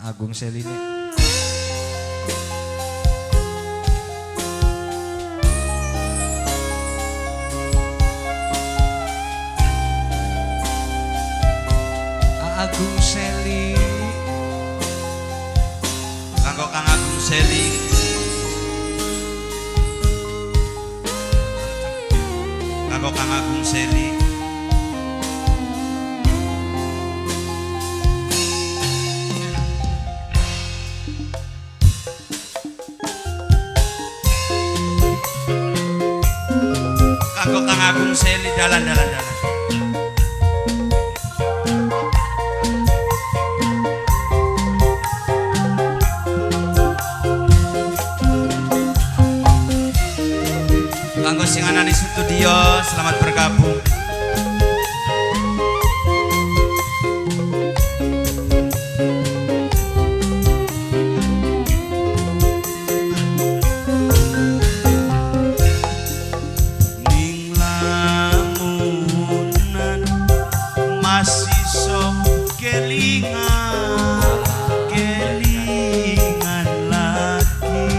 Agung Seline. Agung Seli kanggo Kang Agung Seli kanggo Kang Agung Seli kanggo Kang Agung Seli dalan kanggo sing ana di studio selamat bergabung. Ning lamunan masih sok kelingan lagi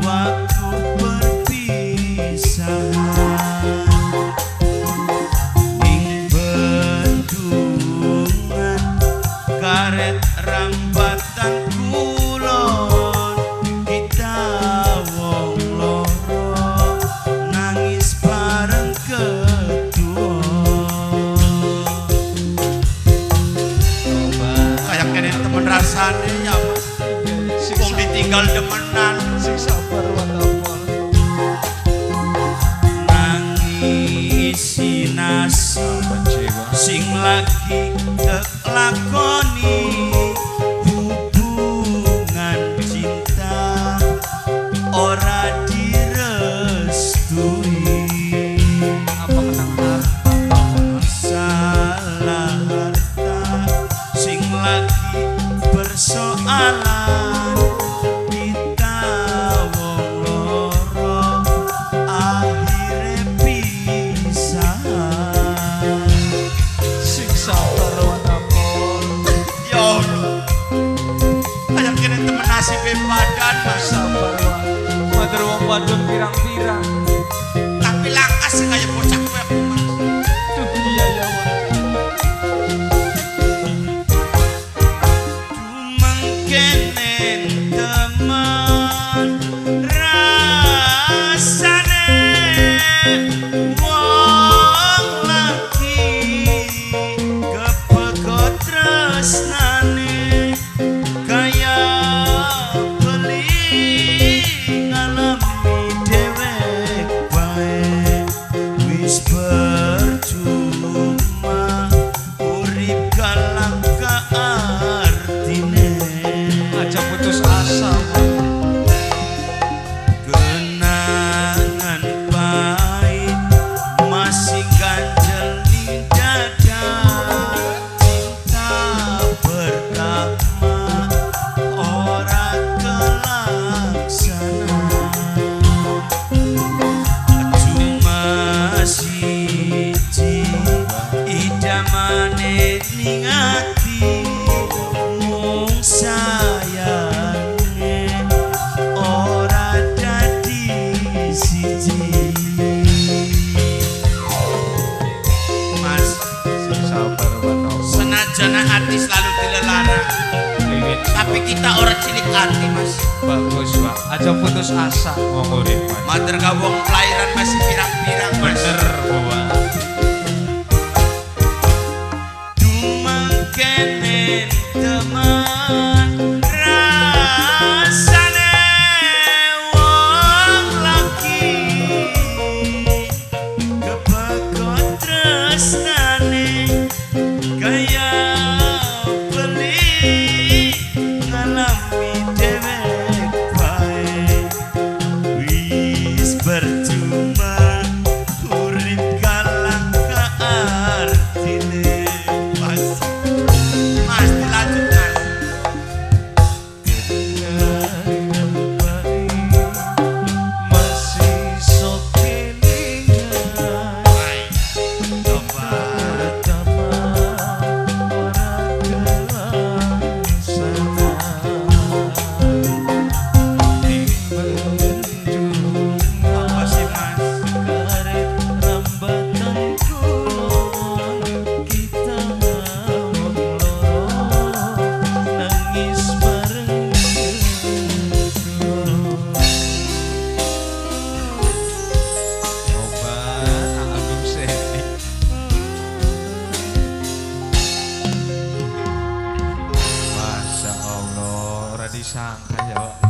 waktu ning bendungan karet rambatan kulon kita wong loro nangis bareng kedua kayak kene temen rasane ya wong ditinggal demenan sing sabar watapol nangisi nasi sing lagi kelakoni hubungan cinta ora direstui apa kenang harta salah harta sing lagi persoalan kita wong loro akhire pisahan sing sabar watapol ya Allah kayak kene temen nasibe padan mas sabar wae matur wong wadon pirang-pirang tapi lakas kayak bocah kowe mas tuh iya ya wae mengkenen teman rasane wong lagi kepegot tresnane kaya beli ngalami dewek bae wis percuma urip kalang artine aja putus asa kenangan pahit masih ganjel di dada cinta pertama ora kelaksana cuma siji idamane ning ati mung sayange ora dadi siji mas sing sabar watapol senajan hati selalu dilelara wiwit tapi kita ora cilik hati mas bagus Pak aja putus asa wong urip mater ka wong kelahiran masih pirang-pirang mas bener bawa dumangkenen teman rasane wong lagi kepegot tresnane kaya beli ngalami dewek bae wis percuma urip disangka ya